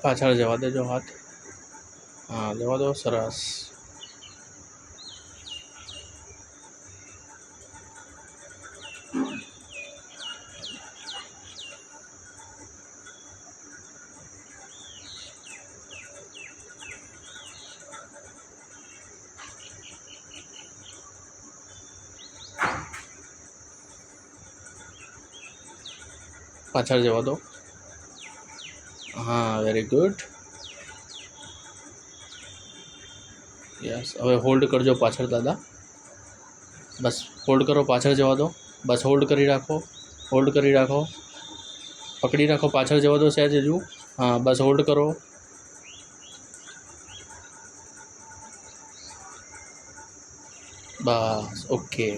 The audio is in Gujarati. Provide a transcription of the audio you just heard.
પાછળ જવા દેજો હાથ. હા, જવા દો. સરસ. પાછળ જવા દો. હા, વેરી ગુડ. યસ. હવે હોલ્ડ કરજો પાછળ દાદા. બસ હોલ્ડ કરો, પાછળ જવા દો. બસ હોલ્ડ કરી રાખો, હોલ્ડ કરી રાખો, પકડી રાખો. પાછળ જવા દો સહેજ હજુ. હા, બસ હોલ્ડ કરો. બસ ઓકે.